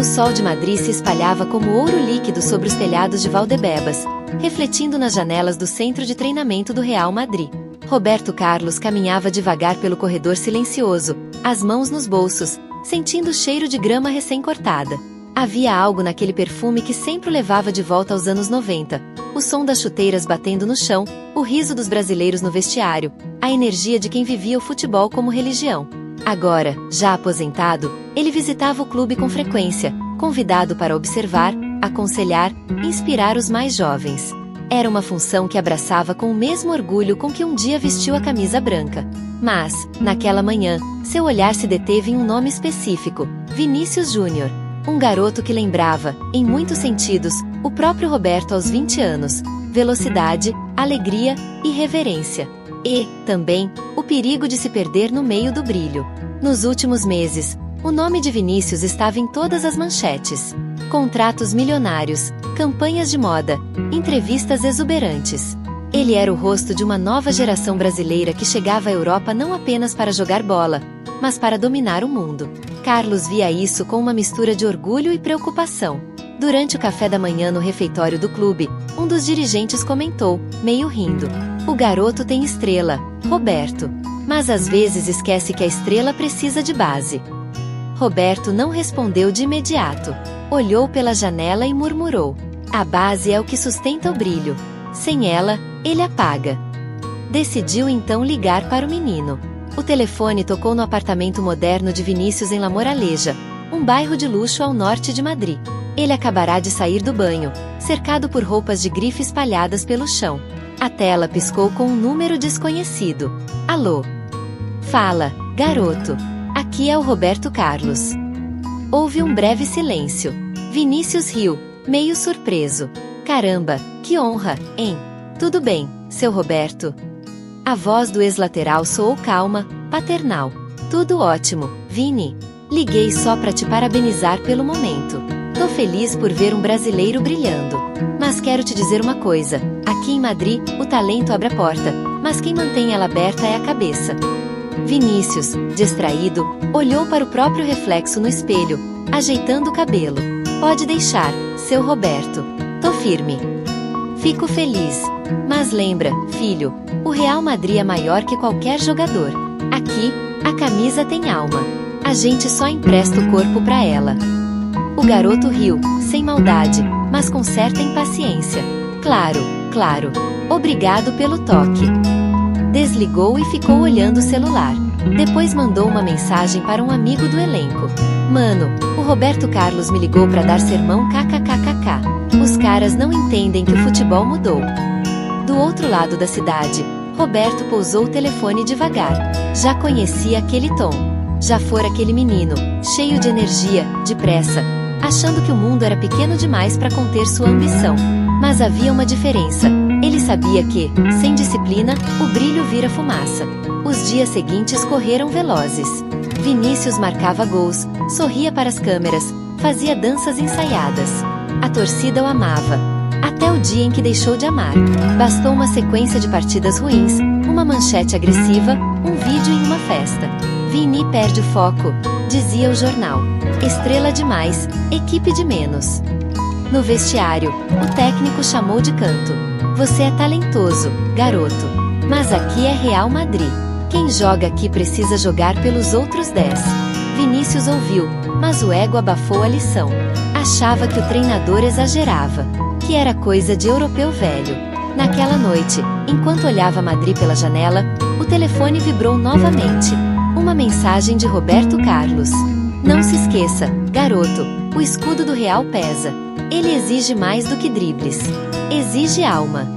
sol de Madrid se espalhava como ouro líquido sobre os telhados de Valdebebas, refletindo nas janelas do centro de treinamento do Real Madrid. Roberto Carlos caminhava devagar pelo corredor silencioso, as mãos nos bolsos, sentindo o cheiro de grama recém-cortada. Havia algo naquele perfume que sempre o levava de volta aos anos 90, o som das chuteiras batendo no chão, o riso dos brasileiros no vestiário, a energia de quem vivia o futebol como religião. Agora, já aposentado, ele visitava o clube com frequência, convidado para observar, aconselhar, inspirar os mais jovens. Era uma função que abraçava com o mesmo orgulho com que um dia vestiu a camisa branca. Mas, naquela manhã, seu olhar se deteve em um nome específico: Vinícius Júnior. Um garoto que lembrava, em muitos sentidos, o próprio Roberto aos 20 anos. Velocidade, alegria e reverência. E, também, o perigo de se perder no meio do brilho. Nos últimos meses, o nome de Vinícius estava em todas as manchetes. Contratos milionários, campanhas de moda, entrevistas exuberantes. Ele era o rosto de uma nova geração brasileira que chegava à Europa não apenas para jogar bola, mas para dominar o mundo. Carlos via isso com uma mistura de orgulho e preocupação. Durante o café da manhã no refeitório do clube, um dos dirigentes comentou, meio rindo: "O garoto tem estrela, Roberto. Mas às vezes esquece que a estrela precisa de base." Roberto não respondeu de imediato. Olhou pela janela e murmurou: "A base é o que sustenta o brilho. Sem ela, ele apaga." Decidiu então ligar para o menino. O telefone tocou no apartamento moderno de Vinícius em La Moraleja, um bairro de luxo ao norte de Madrid. Ele acabará de sair do banho, cercado por roupas de grife espalhadas pelo chão. A tela piscou com um número desconhecido. "Alô? Fala, garoto. Aqui é o Roberto Carlos." Houve um breve silêncio. Vinícius riu, meio surpreso. "Caramba, que honra, hein? Tudo bem, seu Roberto?" A voz do ex-lateral soou calma, paternal. "Tudo ótimo, Vini. Liguei só para te parabenizar pelo momento. Tô feliz por ver um brasileiro brilhando. Mas quero te dizer uma coisa: aqui em Madrid, o talento abre a porta, mas quem mantém ela aberta é a cabeça." Vinícius, distraído, olhou para o próprio reflexo no espelho, ajeitando o cabelo. "Pode deixar, seu Roberto. Tô firme. Fico feliz. Mas lembra, filho, o Real Madrid é maior que qualquer jogador. Aqui, a camisa tem alma. A gente só empresta o corpo pra ela." O garoto riu, sem maldade, mas com certa impaciência. "Claro, claro. Obrigado pelo toque." Desligou e ficou olhando o celular. Depois mandou uma mensagem para um amigo do elenco: "Mano, o Roberto Carlos me ligou pra dar sermão kkkk. Os caras não entendem que o futebol mudou." Do outro lado da cidade, Roberto pousou o telefone devagar. Já conhecia aquele tom. Já fora aquele menino, cheio de energia, de pressa, achando que o mundo era pequeno demais para conter sua ambição. Mas havia uma diferença. Ele sabia que, sem disciplina, o brilho vira fumaça. Os dias seguintes correram velozes. Vinícius marcava gols, sorria para as câmeras, fazia danças ensaiadas. A torcida o amava. Até o dia em que deixou de amar. Bastou uma sequência de partidas ruins, uma manchete agressiva, um vídeo em uma festa. "Vini perde o foco", dizia o jornal. "Estrela demais, equipe de menos." No vestiário, o técnico chamou de canto: "Você é talentoso, garoto. Mas aqui é Real Madrid. Quem joga aqui precisa jogar pelos outros 10. Vinícius ouviu, mas o ego abafou a lição. Achava que o treinador exagerava, que era coisa de europeu velho. Naquela noite, enquanto olhava Madrid pela janela, o telefone vibrou novamente. Uma mensagem de Roberto Carlos: "Não se esqueça, garoto, o escudo do Real pesa. Ele exige mais do que dribles. Exige alma."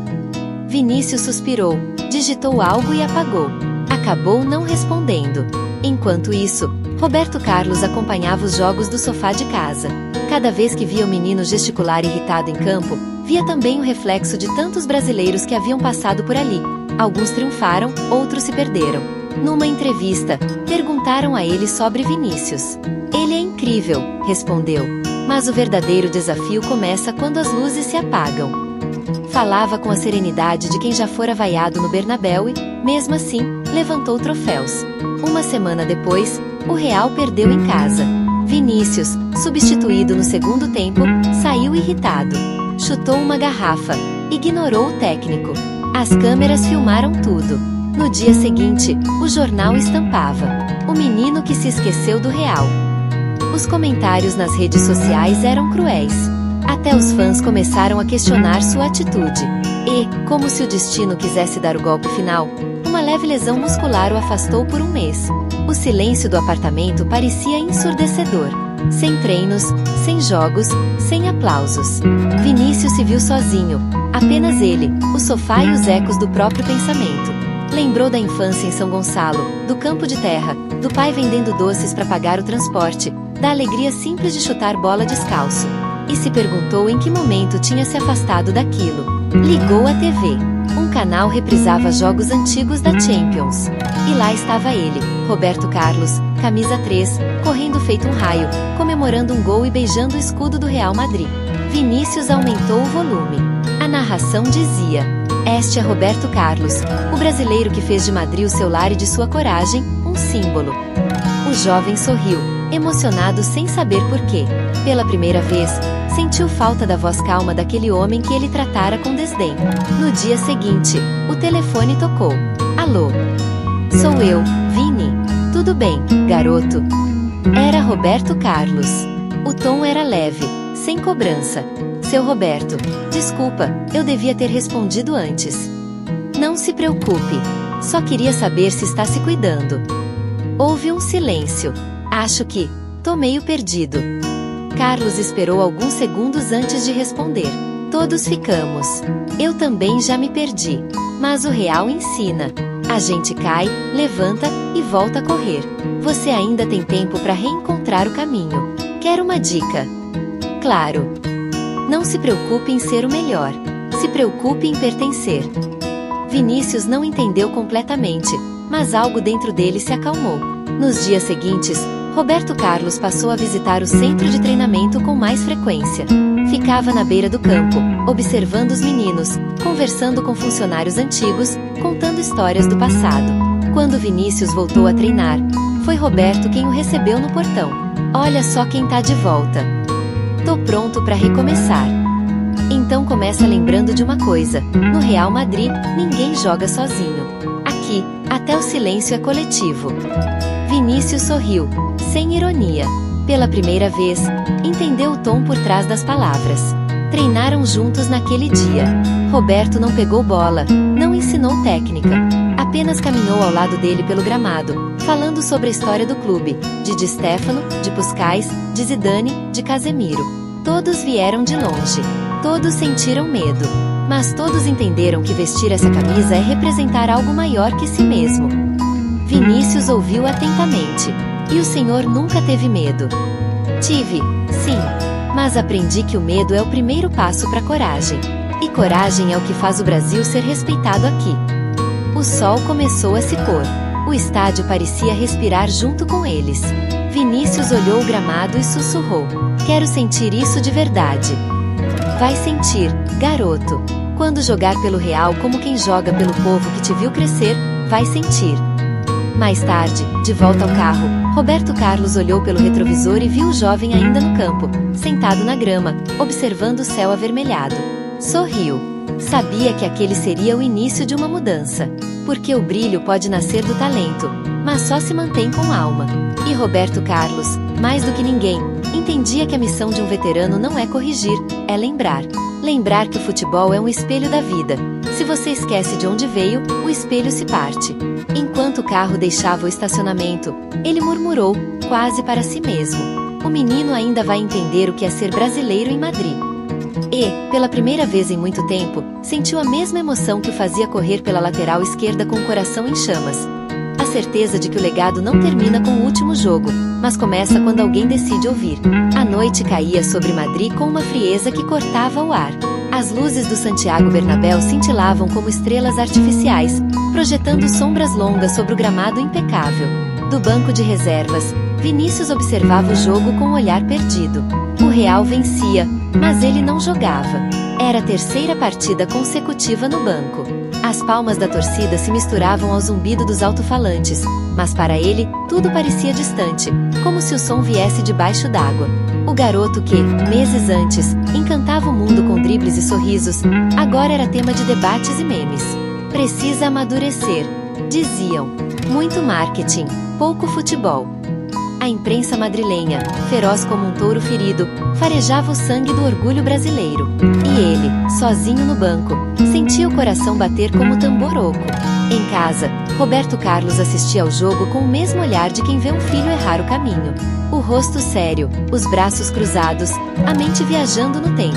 Vinícius suspirou, digitou algo e apagou. Acabou não respondendo. Enquanto isso, Roberto Carlos acompanhava os jogos do sofá de casa. Cada vez que via o menino gesticular irritado em campo, via também o reflexo de tantos brasileiros que haviam passado por ali. Alguns triunfaram, outros se perderam. Numa entrevista, perguntaram a ele sobre Vinícius. "Ele é incrível", respondeu. "Mas o verdadeiro desafio começa quando as luzes se apagam." Falava com a serenidade de quem já fora vaiado no Bernabéu e, mesmo assim, levantou troféus. Uma semana depois, o Real perdeu em casa. Vinícius, substituído no segundo tempo, saiu irritado. Chutou uma garrafa. Ignorou o técnico. As câmeras filmaram tudo. No dia seguinte, o jornal estampava: o menino que se esqueceu do Real. Os comentários nas redes sociais eram cruéis. Até os fãs começaram a questionar sua atitude. E, como se o destino quisesse dar o golpe final, uma leve lesão muscular o afastou por um mês. O silêncio do apartamento parecia ensurdecedor. Sem treinos, sem jogos, sem aplausos. Vinícius se viu sozinho. Apenas ele, o sofá e os ecos do próprio pensamento. Lembrou da infância em São Gonçalo, do campo de terra, do pai vendendo doces para pagar o transporte, da alegria simples de chutar bola descalço. E se perguntou em que momento tinha se afastado daquilo. Ligou a TV. Um canal reprisava jogos antigos da Champions. E lá estava ele, Roberto Carlos, camisa 3, correndo feito um raio, comemorando um gol e beijando o escudo do Real Madrid. Vinícius aumentou o volume. A narração dizia: este é Roberto Carlos, o brasileiro que fez de Madrid o seu lar e de sua coragem, um símbolo. O jovem sorriu, emocionado sem saber porquê. Pela primeira vez, sentiu falta da voz calma daquele homem que ele tratara com desdém. No dia seguinte, o telefone tocou. Alô? Sou eu, Vini. Tudo bem, garoto? Era Roberto Carlos. O tom era leve, sem cobrança. Seu Roberto, desculpa, eu devia ter respondido antes. Não se preocupe. Só queria saber se está se cuidando. Houve um silêncio. Acho que tô meio perdido. Carlos esperou alguns segundos antes de responder. Todos ficamos. Eu também já me perdi. Mas o Real ensina. A gente cai, levanta e volta a correr. Você ainda tem tempo para reencontrar o caminho. Quer uma dica? Claro. Não se preocupe em ser o melhor. Se preocupe em pertencer. Vinícius não entendeu completamente, mas algo dentro dele se acalmou. Nos dias seguintes, Roberto Carlos passou a visitar o centro de treinamento com mais frequência. Ficava na beira do campo, observando os meninos, conversando com funcionários antigos, contando histórias do passado. Quando Vinícius voltou a treinar, foi Roberto quem o recebeu no portão. Olha só quem tá de volta. Tô pronto para recomeçar. Então começa lembrando de uma coisa: no Real Madrid, ninguém joga sozinho. Aqui, até o silêncio é coletivo. Vinícius sorriu, sem ironia. Pela primeira vez, entendeu o tom por trás das palavras. Treinaram juntos naquele dia. Roberto não pegou bola, não ensinou técnica. Apenas caminhou ao lado dele pelo gramado, falando sobre a história do clube, de Di Stéfano, de Puskás, de Zidane, de Casemiro. Todos vieram de longe. Todos sentiram medo. Mas todos entenderam que vestir essa camisa é representar algo maior que si mesmo. Vinícius ouviu atentamente. E o senhor nunca teve medo? Tive, sim. Mas aprendi que o medo é o primeiro passo para a coragem. E coragem é o que faz o Brasil ser respeitado aqui. O sol começou a se pôr. O estádio parecia respirar junto com eles. Vinícius olhou o gramado e sussurrou: quero sentir isso de verdade. Vai sentir, garoto. Quando jogar pelo Real como quem joga pelo povo que te viu crescer, vai sentir. Mais tarde, de volta ao carro, Roberto Carlos olhou pelo retrovisor e viu o jovem ainda no campo, sentado na grama, observando o céu avermelhado. Sorriu. Sabia que aquele seria o início de uma mudança. Porque o brilho pode nascer do talento, mas só se mantém com alma. E Roberto Carlos, mais do que ninguém, entendia que a missão de um veterano não é corrigir, é lembrar. Lembrar que o futebol é um espelho da vida. Se você esquece de onde veio, o espelho se parte. Enquanto o carro deixava o estacionamento, ele murmurou, quase para si mesmo: o menino ainda vai entender o que é ser brasileiro em Madrid. E, pela primeira vez em muito tempo, sentiu a mesma emoção que o fazia correr pela lateral esquerda com o coração em chamas. A certeza de que o legado não termina com o último jogo, mas começa quando alguém decide ouvir. A noite caía sobre Madrid com uma frieza que cortava o ar. As luzes do Santiago Bernabéu cintilavam como estrelas artificiais, projetando sombras longas sobre o gramado impecável. Do banco de reservas, Vinícius observava o jogo com um olhar perdido. O Real vencia, mas ele não jogava. Era a terceira partida consecutiva no banco. As palmas da torcida se misturavam ao zumbido dos alto-falantes, mas para ele, tudo parecia distante, como se o som viesse debaixo d'água. O garoto que, meses antes, encantava o mundo com dribles e sorrisos, agora era tema de debates e memes. Precisa amadurecer, diziam. Muito marketing, pouco futebol. A imprensa madrilenha, feroz como um touro ferido, farejava o sangue do orgulho brasileiro. E ele, sozinho no banco, sentia o coração bater como tambor oco. Em casa, Roberto Carlos assistia ao jogo com o mesmo olhar de quem vê um filho errar o caminho. O rosto sério, os braços cruzados, a mente viajando no tempo.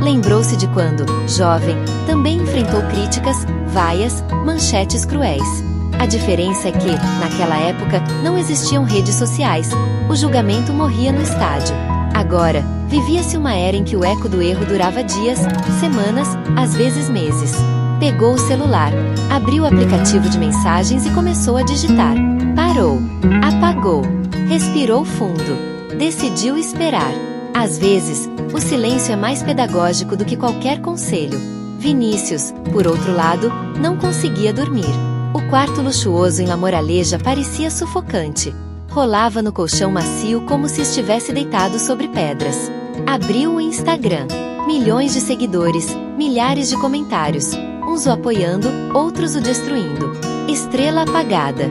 Lembrou-se de quando, jovem, também enfrentou críticas, vaias, manchetes cruéis. A diferença é que, naquela época, não existiam redes sociais. O julgamento morria no estádio. Agora, vivia-se uma era em que o eco do erro durava dias, semanas, às vezes meses. Pegou o celular, abriu o aplicativo de mensagens e começou a digitar. Parou. Apagou. Respirou fundo. Decidiu esperar. Às vezes, o silêncio é mais pedagógico do que qualquer conselho. Vinícius, por outro lado, não conseguia dormir. O quarto luxuoso em La Moraleja parecia sufocante. Rolava no colchão macio como se estivesse deitado sobre pedras. Abriu o Instagram. Milhões de seguidores, milhares de comentários. Uns o apoiando, outros o destruindo. Estrela apagada.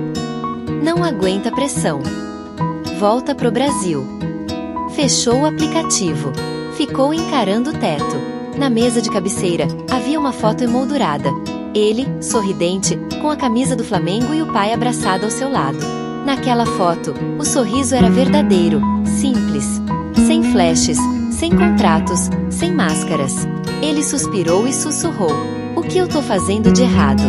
Não aguenta pressão. Volta pro Brasil. Fechou o aplicativo. Ficou encarando o teto. Na mesa de cabeceira, havia uma foto emoldurada. Ele, sorridente, com a camisa do Flamengo e o pai abraçado ao seu lado. Naquela foto, o sorriso era verdadeiro, simples. Sem flashes, sem contratos, sem máscaras. Ele suspirou e sussurrou: "O que eu tô fazendo de errado?"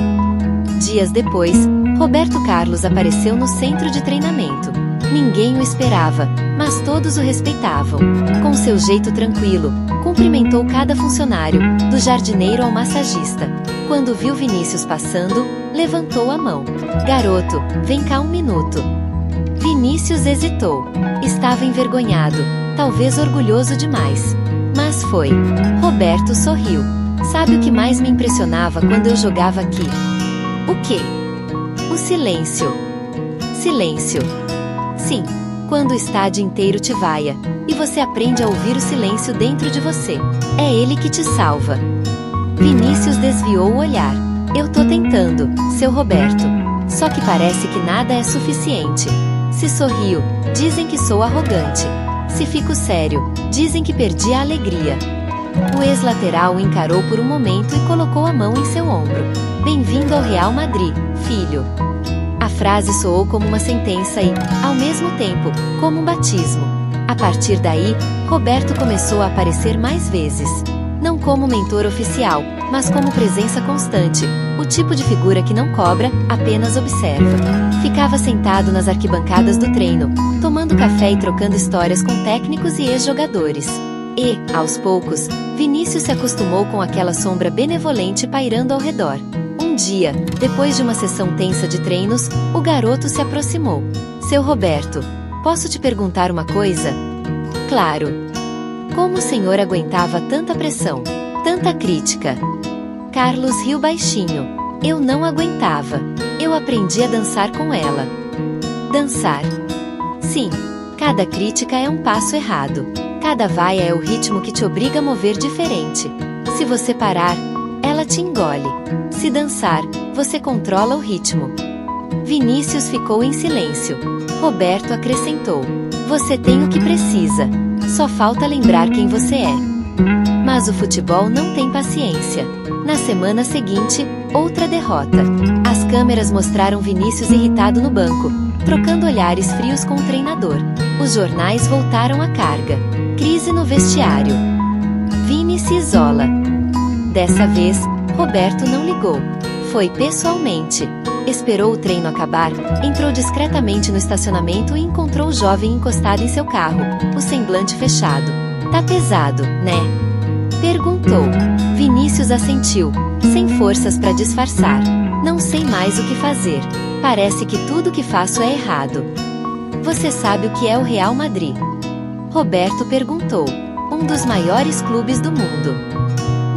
Dias depois, Roberto Carlos apareceu no centro de treinamento. Ninguém o esperava, mas todos o respeitavam. Com seu jeito tranquilo, cumprimentou cada funcionário, do jardineiro ao massagista. Quando viu Vinícius passando, levantou a mão. "Garoto, vem cá um minuto." Vinícius hesitou. Estava envergonhado, talvez orgulhoso demais. Mas foi. Roberto sorriu. "Sabe o que mais me impressionava quando eu jogava aqui?" "O quê?" "O silêncio." "Silêncio." "Sim, quando o estádio inteiro te vaia, e você aprende a ouvir o silêncio dentro de você. É ele que te salva." Vinícius desviou o olhar. "Eu tô tentando, seu Roberto. Só que parece que nada é suficiente. Se sorrio, dizem que sou arrogante. Se fico sério, dizem que perdi a alegria." O ex-lateral o encarou por um momento e colocou a mão em seu ombro. "Bem-vindo ao Real Madrid, filho." A frase soou como uma sentença e, ao mesmo tempo, como um batismo. A partir daí, Roberto começou a aparecer mais vezes. Não como mentor oficial, mas como presença constante, o tipo de figura que não cobra, apenas observa. Ficava sentado nas arquibancadas do treino, tomando café e trocando histórias com técnicos e ex-jogadores. E, aos poucos, Vinícius se acostumou com aquela sombra benevolente pairando ao redor. Um dia, depois de uma sessão tensa de treinos, o garoto se aproximou. "Seu Roberto, posso te perguntar uma coisa?" "Claro." "Como o senhor aguentava tanta pressão, tanta crítica?" Carlos riu baixinho. "Eu não aguentava. Eu aprendi a dançar com ela." "Dançar?" "Sim. Cada crítica é um passo errado. Cada vaia é o ritmo que te obriga a mover diferente. Se você parar, ela te engole. Se dançar, você controla o ritmo." Vinícius ficou em silêncio. Roberto acrescentou: "Você tem o que precisa. Só falta lembrar quem você é." Mas o futebol não tem paciência. Na semana seguinte, outra derrota. As câmeras mostraram Vinícius irritado no banco, trocando olhares frios com o treinador. Os jornais voltaram à carga. Crise no vestiário. Vini se isola. Dessa vez, Roberto não ligou. Foi pessoalmente. Esperou o treino acabar, entrou discretamente no estacionamento e encontrou o jovem encostado em seu carro, o semblante fechado. "Tá pesado, né?" perguntou. Vinícius assentiu, sem forças para disfarçar. "Não sei mais o que fazer. Parece que tudo que faço é errado." "Você sabe o que é o Real Madrid?" Roberto perguntou. "Um dos maiores clubes do mundo."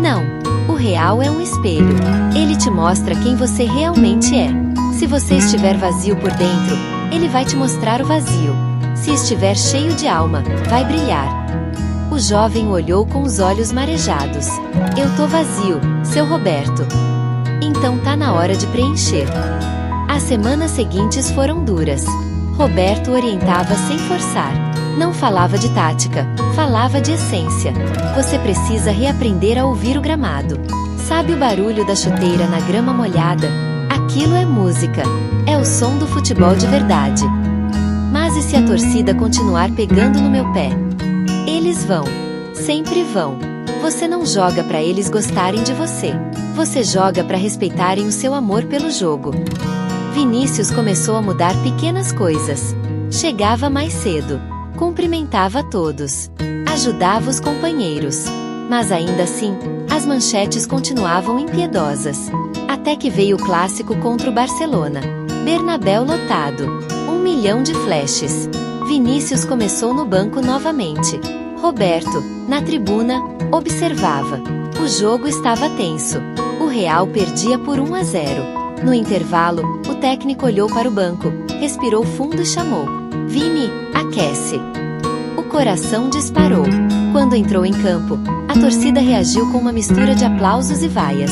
"Não. O real é um espelho. Ele te mostra quem você realmente é. Se você estiver vazio por dentro, ele vai te mostrar o vazio. Se estiver cheio de alma, vai brilhar. O jovem olhou com os olhos marejados. Eu tô vazio, seu Roberto. Então tá na hora de preencher. As semanas seguintes foram duras. Roberto orientava sem forçar. Não falava de tática, falava de essência. Você precisa reaprender a ouvir o gramado. Sabe o barulho da chuteira na grama molhada? Aquilo é música. É o som do futebol de verdade. Mas e se a torcida continuar pegando no meu pé? Eles vão. Sempre vão. Você não joga para eles gostarem de você. Você joga para respeitarem o seu amor pelo jogo. Vinícius começou a mudar pequenas coisas. Chegava mais cedo. Cumprimentava todos. Ajudava os companheiros. Mas ainda assim, as manchetes continuavam impiedosas. Até que veio o clássico contra o Barcelona. Bernabéu lotado. 1 milhão de flashes. Vinícius começou no banco novamente. Roberto, na tribuna, observava. O jogo estava tenso. O Real perdia por 1-0. No intervalo, o técnico olhou para o banco, respirou fundo e chamou: Vini, aquece. O coração disparou. Quando entrou em campo, a torcida reagiu com uma mistura de aplausos e vaias.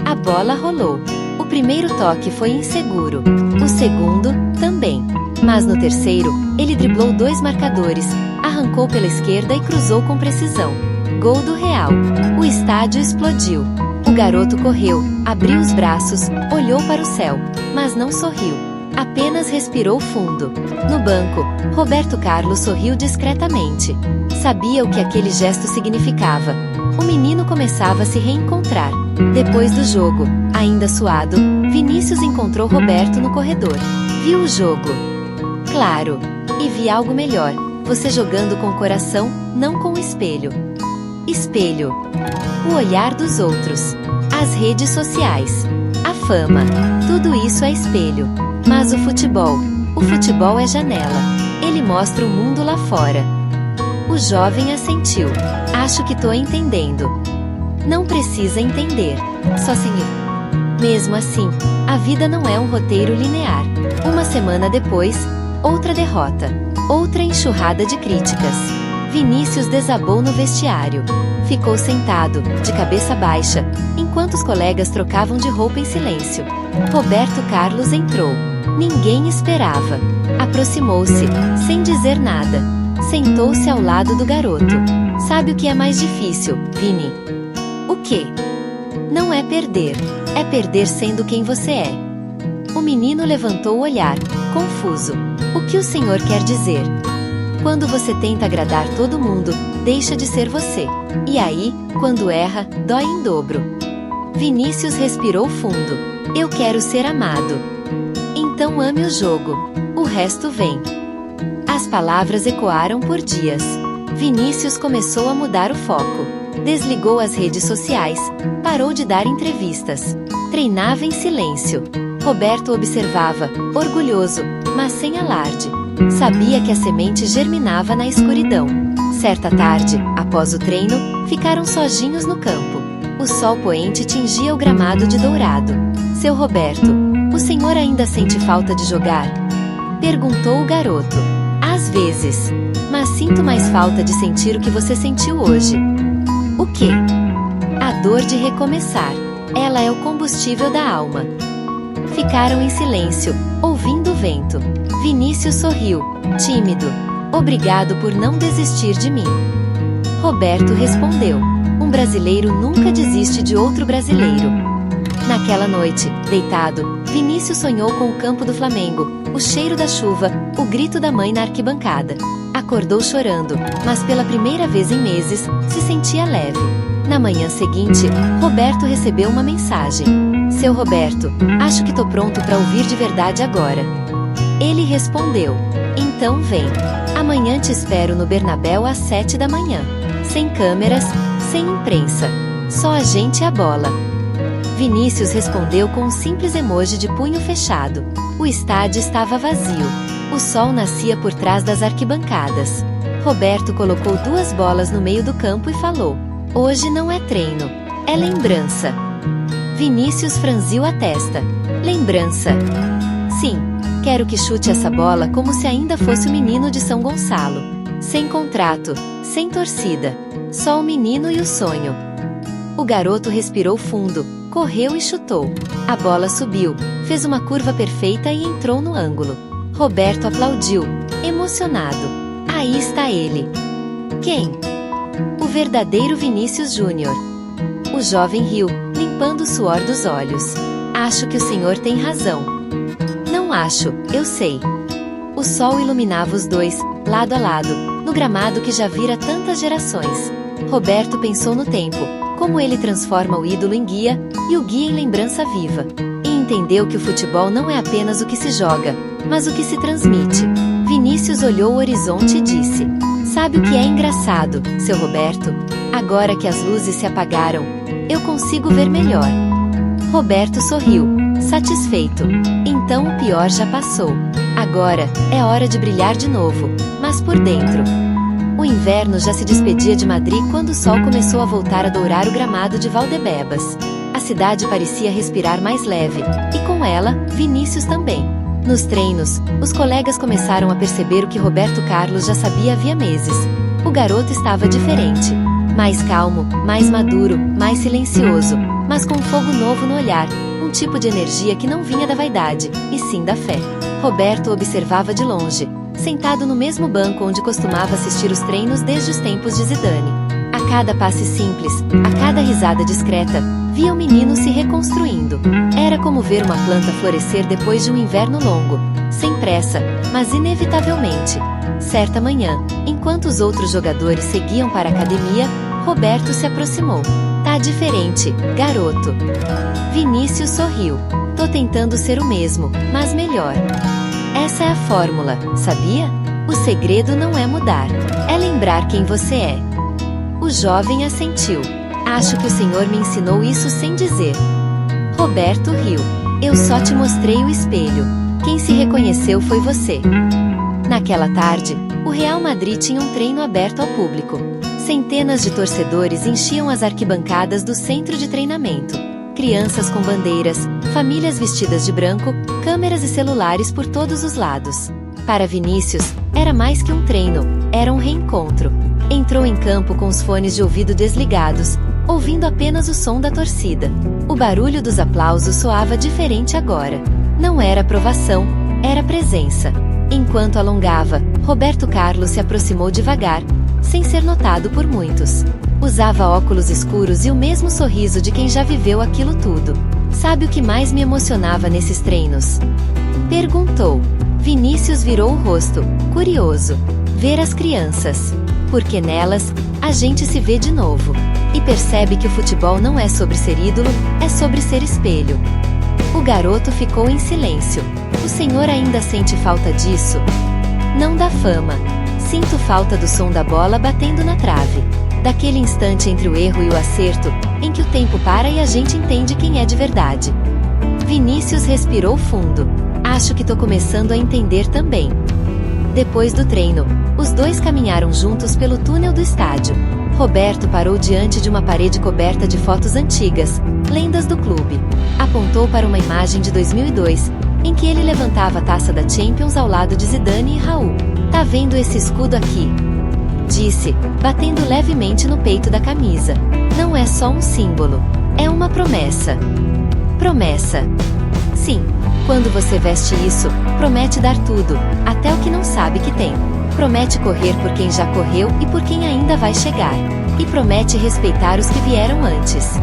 A bola rolou. O primeiro toque foi inseguro. O segundo, também. Mas no terceiro, ele driblou 2 marcadores, arrancou pela esquerda e cruzou com precisão. Gol do Real. O estádio explodiu. O garoto correu, abriu os braços, olhou para o céu, mas não sorriu. Apenas respirou fundo. No banco, Roberto Carlos sorriu discretamente. Sabia o que aquele gesto significava. O menino começava a se reencontrar. Depois do jogo, ainda suado, Vinícius encontrou Roberto no corredor. Viu o jogo? Claro. E vi algo melhor. Você jogando com o coração, não com o espelho. Espelho. O olhar dos outros. As redes sociais. A fama. Tudo isso é espelho. Mas o futebol é janela. Ele mostra o mundo lá fora. O jovem assentiu. Acho que tô entendendo. Não precisa entender. Só seguir. Mesmo assim, a vida não é um roteiro linear. Uma semana depois, outra derrota. Outra enxurrada de críticas. Vinícius desabou no vestiário. Ficou sentado, de cabeça baixa, enquanto os colegas trocavam de roupa em silêncio. Roberto Carlos entrou. Ninguém esperava. Aproximou-se, sem dizer nada. Sentou-se ao lado do garoto. Sabe o que é mais difícil, Vini? O quê? Não é perder sendo quem você é. O menino levantou o olhar, confuso. O que o senhor quer dizer? Quando você tenta agradar todo mundo, deixa de ser você. E aí, quando erra, dói em dobro. Vinícius respirou fundo. Eu quero ser amado. Então ame o jogo. O resto vem. As palavras ecoaram por dias. Vinícius começou a mudar o foco. Desligou as redes sociais, parou de dar entrevistas. Treinava em silêncio. Roberto observava, orgulhoso, mas sem alarde. Sabia que a semente germinava na escuridão. Certa tarde, após o treino, ficaram sozinhos no campo. O sol poente tingia o gramado de dourado. Seu Roberto, o senhor ainda sente falta de jogar? Perguntou o garoto. Às vezes. Mas sinto mais falta de sentir o que você sentiu hoje. O quê? A dor de recomeçar. Ela é o combustível da alma. Ficaram em silêncio, ouvindo o vento. Vinícius sorriu, tímido. Obrigado por não desistir de mim. Roberto respondeu. Um brasileiro nunca desiste de outro brasileiro. Naquela noite, deitado, Vinícius sonhou com o campo do Flamengo, o cheiro da chuva, o grito da mãe na arquibancada. Acordou chorando, mas pela primeira vez em meses, se sentia leve. Na manhã seguinte, Roberto recebeu uma mensagem. Seu Roberto, acho que tô pronto para ouvir de verdade agora. Ele respondeu. Então vem. Amanhã te espero no Bernabéu às 7 da manhã. Sem câmeras, sem imprensa. Só a gente e a bola. Vinícius respondeu com um simples emoji de punho fechado. O estádio estava vazio. O sol nascia por trás das arquibancadas. Roberto colocou 2 bolas no meio do campo e falou: hoje não é treino. É lembrança. Vinícius franziu a testa. Lembrança. Sim, quero que chute essa bola como se ainda fosse o menino de São Gonçalo. Sem contrato, sem torcida. Só o menino e o sonho. O garoto respirou fundo, correu e chutou. A bola subiu, fez uma curva perfeita e entrou no ângulo. Roberto aplaudiu, emocionado. Aí está ele. Quem? O verdadeiro Vinícius Júnior. O jovem riu, limpando o suor dos olhos. Acho que o senhor tem razão. Não acho, eu sei. O sol iluminava os dois, lado a lado, no gramado que já vira tantas gerações. Roberto pensou no tempo, como ele transforma o ídolo em guia, e o guia em lembrança viva. E entendeu que o futebol não é apenas o que se joga, mas o que se transmite. Vinícius olhou o horizonte e disse: sabe o que é engraçado, seu Roberto? Agora que as luzes se apagaram, eu consigo ver melhor. Roberto sorriu, satisfeito. Então o pior já passou. Agora, é hora de brilhar de novo, mas por dentro. O inverno já se despedia de Madrid quando o sol começou a voltar a dourar o gramado de Valdebebas. A cidade parecia respirar mais leve, e com ela, Vinícius também. Nos treinos, os colegas começaram a perceber o que Roberto Carlos já sabia havia meses. O garoto estava diferente. Mais calmo, mais maduro, mais silencioso, mas com um fogo novo no olhar, um tipo de energia que não vinha da vaidade, e sim da fé. Roberto observava de longe, sentado no mesmo banco onde costumava assistir os treinos desde os tempos de Zidane. A cada passe simples, a cada risada discreta, via o menino se reconstruindo. Era como ver uma planta florescer depois de um inverno longo, sem pressa, mas inevitavelmente. Certa manhã, enquanto os outros jogadores seguiam para a academia, Roberto se aproximou. Tá diferente, garoto. Vinícius sorriu. Tô tentando ser o mesmo, mas melhor. Essa é a fórmula, sabia? O segredo não é mudar, é lembrar quem você é. O jovem assentiu. Acho que o senhor me ensinou isso sem dizer. Roberto riu. Eu só te mostrei o espelho. Quem se reconheceu foi você. Naquela tarde, o Real Madrid tinha um treino aberto ao público. Centenas de torcedores enchiam as arquibancadas do centro de treinamento. Crianças com bandeiras, famílias vestidas de branco, câmeras e celulares por todos os lados. Para Vinícius, era mais que um treino, era um reencontro. Entrou em campo com os fones de ouvido desligados, ouvindo apenas o som da torcida. O barulho dos aplausos soava diferente agora. Não era aprovação, era presença. Enquanto alongava, Roberto Carlos se aproximou devagar, sem ser notado por muitos. Usava óculos escuros e o mesmo sorriso de quem já viveu aquilo tudo. Sabe o que mais me emocionava nesses treinos? Perguntou. Vinícius virou o rosto, curioso. Ver as crianças. Porque nelas, a gente se vê de novo. E percebe que o futebol não é sobre ser ídolo, é sobre ser espelho. O garoto ficou em silêncio. O senhor ainda sente falta disso? Não da fama. Sinto falta do som da bola batendo na trave. Daquele instante entre o erro e o acerto, em que o tempo para e a gente entende quem é de verdade. Vinícius respirou fundo. Acho que tô começando a entender também. Depois do treino, os dois caminharam juntos pelo túnel do estádio. Roberto parou diante de uma parede coberta de fotos antigas, lendas do clube. Apontou para uma imagem de 2002, em que ele levantava a taça da Champions ao lado de Zidane e Raul. Tá vendo esse escudo aqui? Disse, batendo levemente no peito da camisa. Não é só um símbolo, é uma promessa. Promessa. Sim, quando você veste isso, promete dar tudo, até o que não sabe que tem. Promete correr por quem já correu e por quem ainda vai chegar. E promete respeitar os que vieram antes.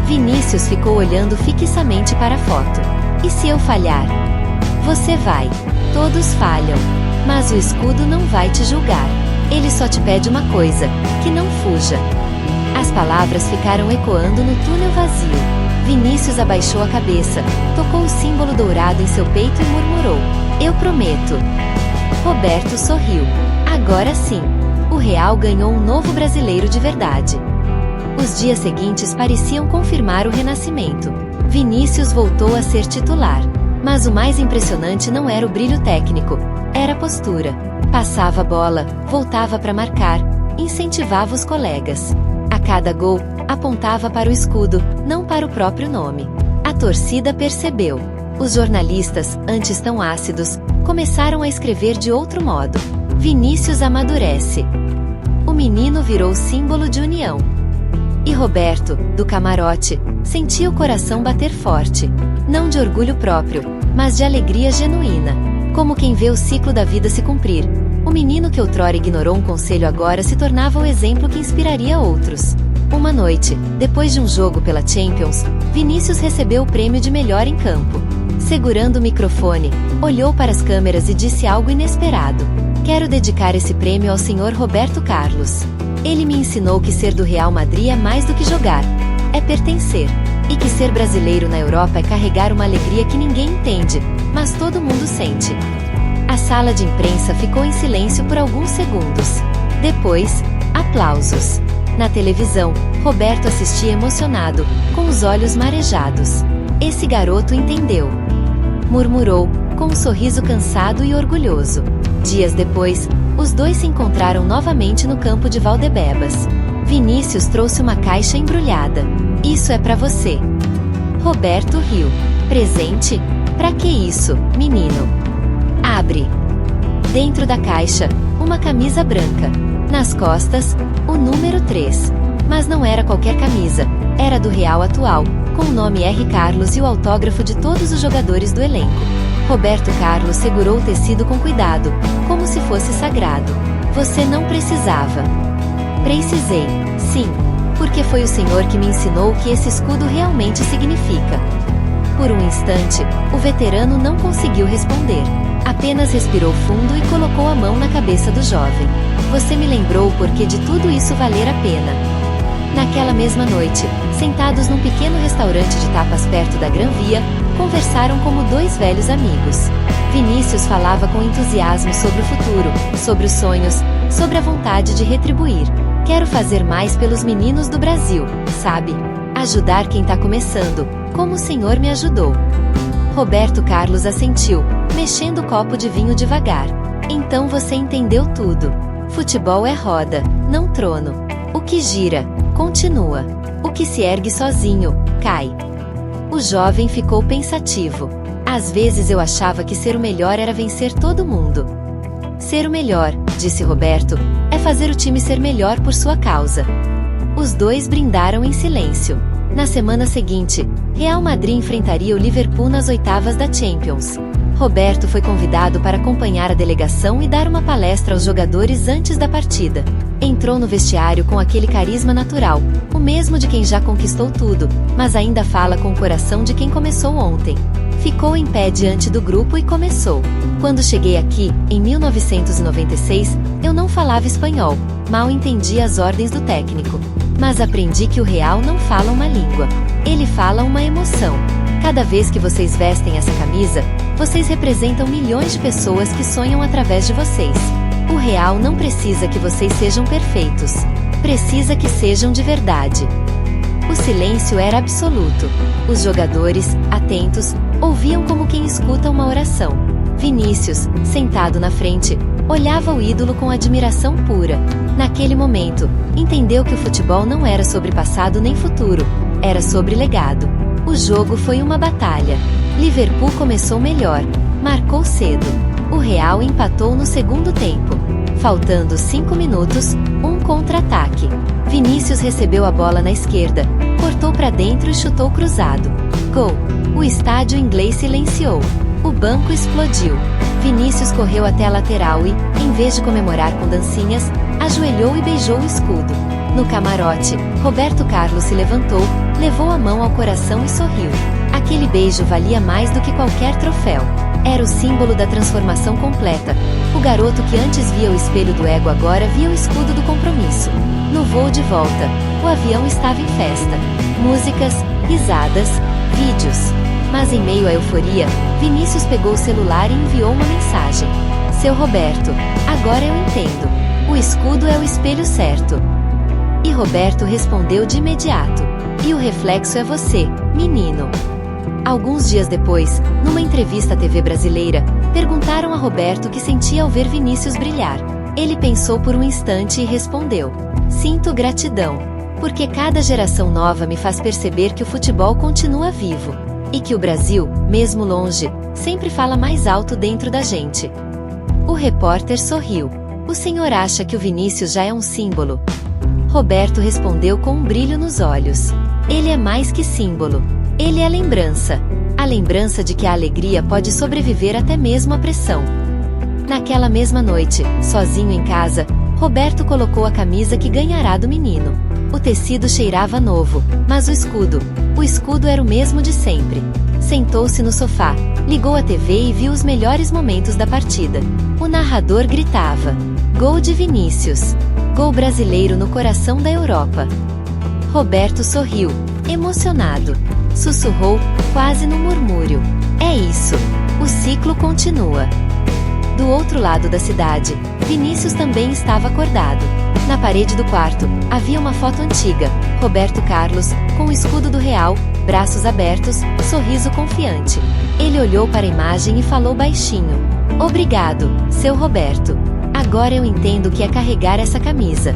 Vinícius ficou olhando fixamente para a foto. E se eu falhar? Você vai. Todos falham. Mas o escudo não vai te julgar. Ele só te pede uma coisa, que não fuja. As palavras ficaram ecoando no túnel vazio. Vinícius abaixou a cabeça, tocou o símbolo dourado em seu peito e murmurou: eu prometo. Roberto sorriu. Agora sim. O Real ganhou um novo brasileiro de verdade. Os dias seguintes pareciam confirmar o renascimento. Vinícius voltou a ser titular. Mas o mais impressionante não era o brilho técnico, era a postura. Passava a bola, voltava para marcar, incentivava os colegas. A cada gol, apontava para o escudo, não para o próprio nome. A torcida percebeu. Os jornalistas, antes tão ácidos, começaram a escrever de outro modo. Vinícius amadurece. O menino virou símbolo de união. E Roberto, do camarote, sentia o coração bater forte. Não de orgulho próprio, mas de alegria genuína. Como quem vê o ciclo da vida se cumprir. O menino que outrora ignorou um conselho agora se tornava o exemplo que inspiraria outros. Uma noite, depois de um jogo pela Champions, Vinícius recebeu o prêmio de melhor em campo. Segurando o microfone, olhou para as câmeras e disse algo inesperado. Quero dedicar esse prêmio ao senhor Roberto Carlos. Ele me ensinou que ser do Real Madrid é mais do que jogar. É pertencer. E que ser brasileiro na Europa é carregar uma alegria que ninguém entende, mas todo mundo sente. A sala de imprensa ficou em silêncio por alguns segundos. Depois, aplausos. Na televisão, Roberto assistia emocionado, com os olhos marejados. Esse garoto entendeu. Murmurou, com um sorriso cansado e orgulhoso. Dias depois, os dois se encontraram novamente no campo de Valdebebas. Vinícius trouxe uma caixa embrulhada. Isso é pra você. Roberto riu. Presente? Pra que isso, menino? Abre. Dentro da caixa, uma camisa branca. Nas costas, o número 3. Mas não era qualquer camisa, era do Real atual, com o nome R. Carlos e o autógrafo de todos os jogadores do elenco. Roberto Carlos segurou o tecido com cuidado, como se fosse sagrado. Você não precisava. Precisei, sim, porque foi o Senhor que me ensinou o que esse escudo realmente significa. Por um instante, o veterano não conseguiu responder. Apenas respirou fundo e colocou a mão na cabeça do jovem. Você me lembrou o porquê de tudo isso valer a pena. Naquela mesma noite, sentados num pequeno restaurante de tapas perto da Gran Via, conversaram como dois velhos amigos. Vinícius falava com entusiasmo sobre o futuro, sobre os sonhos, sobre a vontade de retribuir. Quero fazer mais pelos meninos do Brasil, sabe? Ajudar quem tá começando, como o Senhor me ajudou. Roberto Carlos assentiu, mexendo o copo de vinho devagar. Então você entendeu tudo. Futebol é roda, não trono. O que gira, continua. O que se ergue sozinho, cai. O jovem ficou pensativo. Às vezes eu achava que ser o melhor era vencer todo mundo. Ser o melhor, disse Roberto, é fazer o time ser melhor por sua causa. Os dois brindaram em silêncio. Na semana seguinte, Real Madrid enfrentaria o Liverpool nas oitavas da Champions. Roberto foi convidado para acompanhar a delegação e dar uma palestra aos jogadores antes da partida. Entrou no vestiário com aquele carisma natural, o mesmo de quem já conquistou tudo, mas ainda fala com o coração de quem começou ontem. Ficou em pé diante do grupo e começou. Quando cheguei aqui, em 1996, eu não falava espanhol, mal entendia as ordens do técnico. Mas aprendi que o Real não fala uma língua. Ele fala uma emoção. Cada vez que vocês vestem essa camisa, vocês representam milhões de pessoas que sonham através de vocês. O Real não precisa que vocês sejam perfeitos. Precisa que sejam de verdade. O silêncio era absoluto. Os jogadores, atentos, ouviam como quem escuta uma oração. Vinícius, sentado na frente, olhava o ídolo com admiração pura. Naquele momento, entendeu que o futebol não era sobre passado nem futuro, era sobre legado. O jogo foi uma batalha. Liverpool começou melhor, marcou cedo. O Real empatou no segundo tempo. Faltando 5 minutos, um contra-ataque. Vinícius recebeu a bola na esquerda, cortou para dentro e chutou cruzado. Gol! O estádio inglês silenciou. O banco explodiu. Vinícius correu até a lateral e, em vez de comemorar com dancinhas, ajoelhou e beijou o escudo. No camarote, Roberto Carlos se levantou, levou a mão ao coração e sorriu. Aquele beijo valia mais do que qualquer troféu. Era o símbolo da transformação completa. O garoto que antes via o espelho do ego agora via o escudo do compromisso. No voo de volta, o avião estava em festa. Músicas, risadas, vídeos. Mas em meio à euforia, Vinícius pegou o celular e enviou uma mensagem. Seu Roberto, agora eu entendo. O escudo é o espelho certo. E Roberto respondeu de imediato. E o reflexo é você, menino. Alguns dias depois, numa entrevista à TV brasileira, perguntaram a Roberto o que sentia ao ver Vinícius brilhar. Ele pensou por um instante e respondeu: sinto gratidão. Porque cada geração nova me faz perceber que o futebol continua vivo. E que o Brasil, mesmo longe, sempre fala mais alto dentro da gente. O repórter sorriu. O senhor acha que o Vinícius já é um símbolo? Roberto respondeu com um brilho nos olhos. Ele é mais que símbolo. Ele é lembrança. A lembrança de que a alegria pode sobreviver até mesmo à pressão. Naquela mesma noite, sozinho em casa, Roberto colocou a camisa que ganhará do menino. O tecido cheirava novo, mas o escudo era o mesmo de sempre. Sentou-se no sofá, ligou a TV e viu os melhores momentos da partida. O narrador gritava: "Gol de Vinícius! Gol brasileiro no coração da Europa!" Roberto sorriu, emocionado. Sussurrou, quase num murmúrio: "É isso! O ciclo continua." Do outro lado da cidade, Vinícius também estava acordado. Na parede do quarto, havia uma foto antiga, Roberto Carlos, com o escudo do Real, braços abertos, sorriso confiante. Ele olhou para a imagem e falou baixinho: "Obrigado, seu Roberto. Agora eu entendo o que é carregar essa camisa."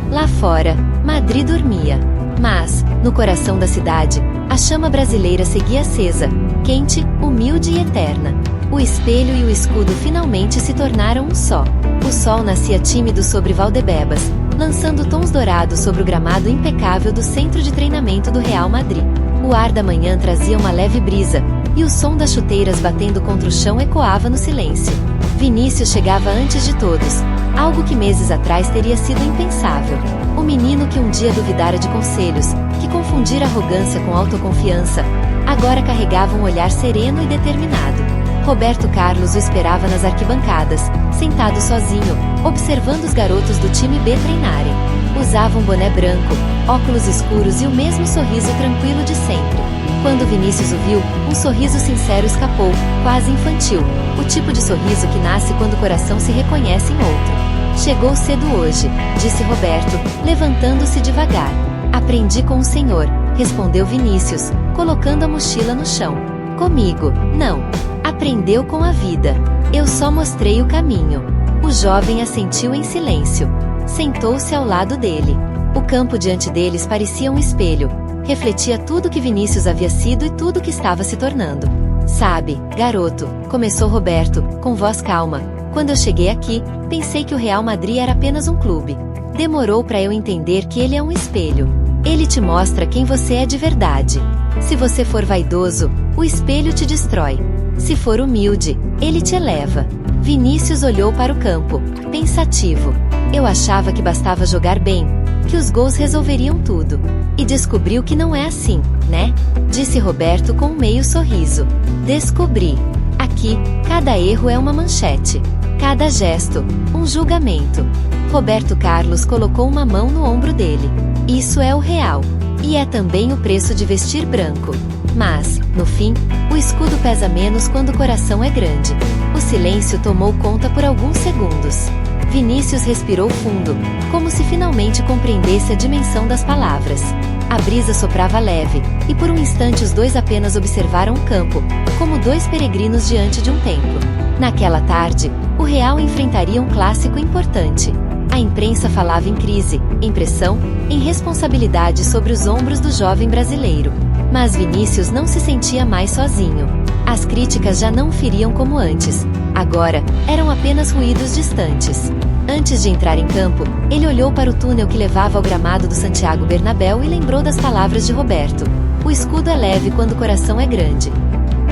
Lá fora, Madrid dormia. Mas, no coração da cidade, a chama brasileira seguia acesa, quente, humilde e eterna. O espelho e o escudo finalmente se tornaram um só. O sol nascia tímido sobre Valdebebas, lançando tons dourados sobre o gramado impecável do centro de treinamento do Real Madrid. O ar da manhã trazia uma leve brisa, e o som das chuteiras batendo contra o chão ecoava no silêncio. Vinícius chegava antes de todos, algo que meses atrás teria sido impensável. O menino que um dia duvidara de conselhos, que confundira arrogância com autoconfiança, agora carregava um olhar sereno e determinado. Roberto Carlos o esperava nas arquibancadas, sentado sozinho, observando os garotos do time B treinarem. Usava um boné branco, óculos escuros e o mesmo sorriso tranquilo de sempre. Quando Vinícius o viu, um sorriso sincero escapou, quase infantil, o tipo de sorriso que nasce quando o coração se reconhece em outro. "Chegou cedo hoje", disse Roberto, levantando-se devagar. "Aprendi com o senhor", respondeu Vinícius, colocando a mochila no chão. "Comigo, não. Aprendeu com a vida. Eu só mostrei o caminho." O jovem assentiu em silêncio. Sentou-se ao lado dele. O campo diante deles parecia um espelho. Refletia tudo que Vinícius havia sido e tudo que estava se tornando. "Sabe, garoto", começou Roberto, com voz calma, "quando eu cheguei aqui, pensei que o Real Madrid era apenas um clube. Demorou para eu entender que ele é um espelho. Ele te mostra quem você é de verdade. Se você for vaidoso, o espelho te destrói. Se for humilde, ele te eleva." Vinícius olhou para o campo, pensativo. "Eu achava que bastava jogar bem, que os gols resolveriam tudo. E descobriu que não é assim, né?" disse Roberto com um meio sorriso. "Descobri. Aqui, cada erro é uma manchete. Cada gesto, um julgamento." Roberto Carlos colocou uma mão no ombro dele. "Isso é o real. E é também o preço de vestir branco. Mas, no fim, o escudo pesa menos quando o coração é grande." O silêncio tomou conta por alguns segundos. Vinícius respirou fundo, como se finalmente compreendesse a dimensão das palavras. A brisa soprava leve, e por um instante os dois apenas observaram o campo, como dois peregrinos diante de um templo. Naquela tarde, o Real enfrentaria um clássico importante. A imprensa falava em crise, em pressão, em responsabilidade sobre os ombros do jovem brasileiro. Mas Vinícius não se sentia mais sozinho. As críticas já não o feriam como antes. Agora, eram apenas ruídos distantes. Antes de entrar em campo, ele olhou para o túnel que levava ao gramado do Santiago Bernabéu e lembrou das palavras de Roberto: "O escudo é leve quando o coração é grande."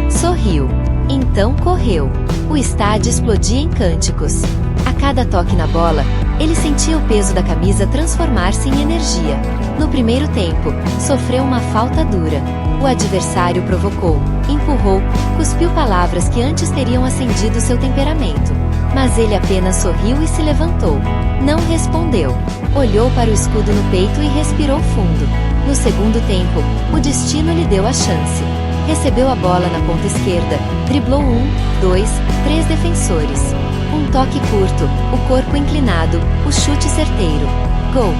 Sorriu. Então correu. O estádio explodia em cânticos. A cada toque na bola, ele sentia o peso da camisa transformar-se em energia. No primeiro tempo, sofreu uma falta dura. O adversário provocou, empurrou, cuspiu palavras que antes teriam acendido seu temperamento. Mas ele apenas sorriu e se levantou. Não respondeu. Olhou para o escudo no peito e respirou fundo. No segundo tempo, o destino lhe deu a chance. Recebeu a bola na ponta esquerda, driblou 1, 2, 3 defensores. Um toque curto, o corpo inclinado, o chute certeiro. Gol!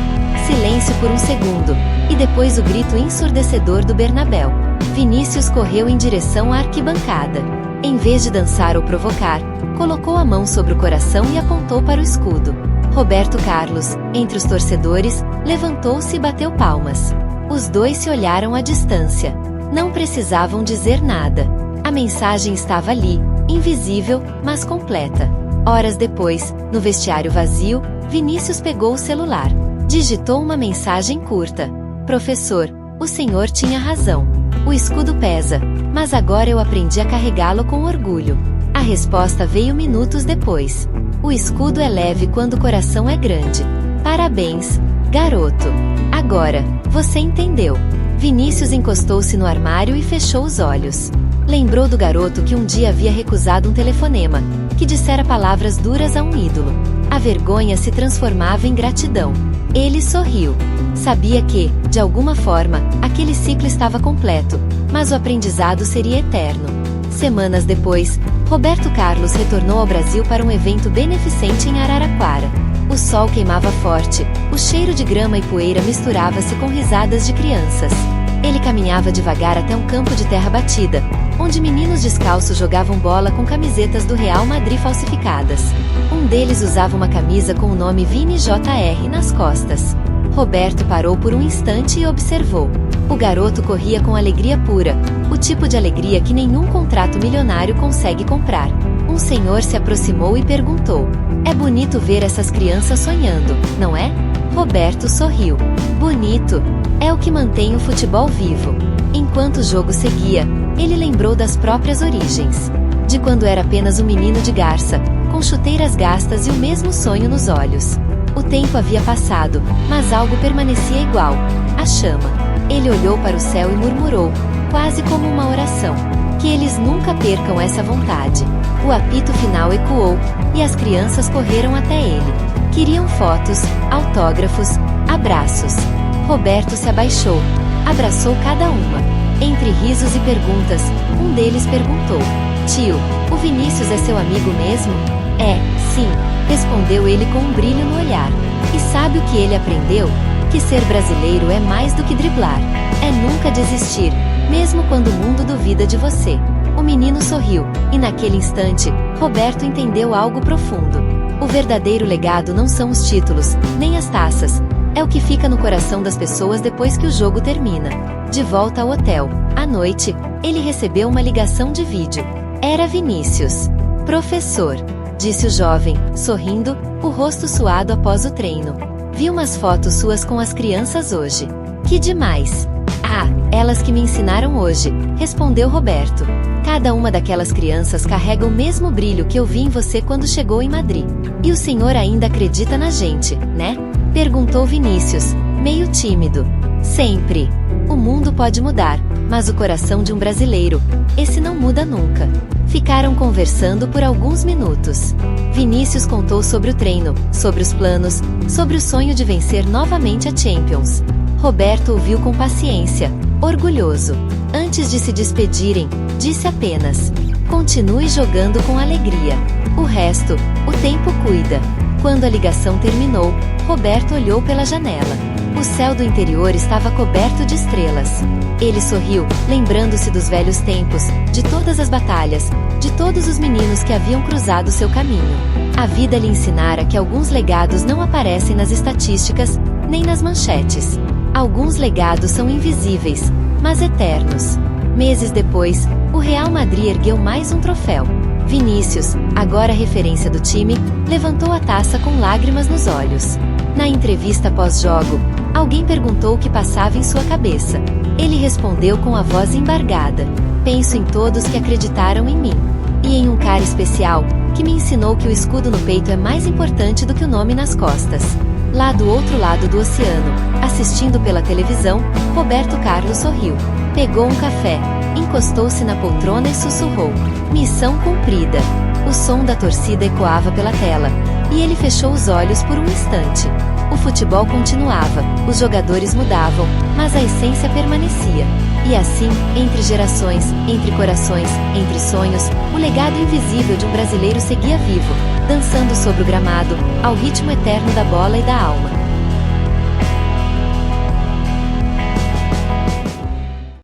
Silêncio por um segundo, e depois o grito ensurdecedor do Bernabéu. Vinícius correu em direção à arquibancada. Em vez de dançar ou provocar, colocou a mão sobre o coração e apontou para o escudo. Roberto Carlos, entre os torcedores, levantou-se e bateu palmas. Os dois se olharam à distância. Não precisavam dizer nada. A mensagem estava ali, invisível, mas completa. Horas depois, no vestiário vazio, Vinícius pegou o celular. Digitou uma mensagem curta. Professor, o senhor tinha razão. O escudo pesa, mas agora eu aprendi a carregá-lo com orgulho. A resposta veio minutos depois. O escudo é leve quando o coração é grande. Parabéns, garoto. Agora, você entendeu. Vinícius encostou-se no armário e fechou os olhos. Lembrou do garoto que um dia havia recusado um telefonema, que dissera palavras duras a um ídolo. A vergonha se transformava em gratidão. Ele sorriu. Sabia que, de alguma forma, aquele ciclo estava completo, mas o aprendizado seria eterno. Semanas depois, Roberto Carlos retornou ao Brasil para um evento beneficente em Araraquara. O sol queimava forte, o cheiro de grama e poeira misturava-se com risadas de crianças. Ele caminhava devagar até um campo de terra batida, onde meninos descalços jogavam bola com camisetas do Real Madrid falsificadas. Um deles usava uma camisa com o nome Vini JR nas costas. Roberto parou por um instante e observou. O garoto corria com alegria pura, o tipo de alegria que nenhum contrato milionário consegue comprar. Um senhor se aproximou e perguntou: "É bonito ver essas crianças sonhando, não é?" Roberto sorriu. "Bonito. É o que mantém o futebol vivo." Enquanto o jogo seguia, ele lembrou das próprias origens. De quando era apenas um menino de garça, com chuteiras gastas e o mesmo sonho nos olhos. O tempo havia passado, mas algo permanecia igual: a chama. Ele olhou para o céu e murmurou, quase como uma oração: que eles nunca percam essa vontade. O apito final ecoou, e as crianças correram até ele. Queriam fotos, autógrafos, abraços. Roberto se abaixou. Abraçou cada uma. Entre risos e perguntas, um deles perguntou: "Tio, o Vinícius é seu amigo mesmo?" "É, sim", respondeu ele com um brilho no olhar. "E sabe o que ele aprendeu? Que ser brasileiro é mais do que driblar. É nunca desistir, mesmo quando o mundo duvida de você." O menino sorriu, e naquele instante, Roberto entendeu algo profundo. O verdadeiro legado não são os títulos, nem as taças. É o que fica no coração das pessoas depois que o jogo termina. De volta ao hotel, à noite, ele recebeu uma ligação de vídeo. Era Vinícius. "Professor", disse o jovem, sorrindo, o rosto suado após o treino. "Vi umas fotos suas com as crianças hoje. Que demais!" "Ah, elas que me ensinaram hoje", respondeu Roberto. "Cada uma daquelas crianças carrega o mesmo brilho que eu vi em você quando chegou em Madrid. E o senhor ainda acredita na gente, né?" perguntou Vinícius, meio tímido. "Sempre. O mundo pode mudar, mas o coração de um brasileiro, esse não muda nunca." Ficaram conversando por alguns minutos. Vinícius contou sobre o treino, sobre os planos, sobre o sonho de vencer novamente a Champions. Roberto ouviu com paciência, orgulhoso. Antes de se despedirem, disse apenas: "Continue jogando com alegria. O resto, o tempo cuida." Quando a ligação terminou, Roberto olhou pela janela. O céu do interior estava coberto de estrelas. Ele sorriu, lembrando-se dos velhos tempos, de todas as batalhas, de todos os meninos que haviam cruzado seu caminho. A vida lhe ensinara que alguns legados não aparecem nas estatísticas, nem nas manchetes. Alguns legados são invisíveis, mas eternos. Meses depois, o Real Madrid ergueu mais um troféu. Vinícius, agora referência do time, levantou a taça com lágrimas nos olhos. Na entrevista pós-jogo, alguém perguntou o que passava em sua cabeça. Ele respondeu com a voz embargada: "Penso em todos que acreditaram em mim. E em um cara especial, que me ensinou que o escudo no peito é mais importante do que o nome nas costas." Lá do outro lado do oceano, assistindo pela televisão, Roberto Carlos sorriu. Pegou um café, encostou-se na poltrona e sussurrou: "Missão cumprida." O som da torcida ecoava pela tela, e ele fechou os olhos por um instante. O futebol continuava, os jogadores mudavam, mas a essência permanecia. E assim, entre gerações, entre corações, entre sonhos, o legado invisível de um brasileiro seguia vivo, dançando sobre o gramado, ao ritmo eterno da bola e da alma.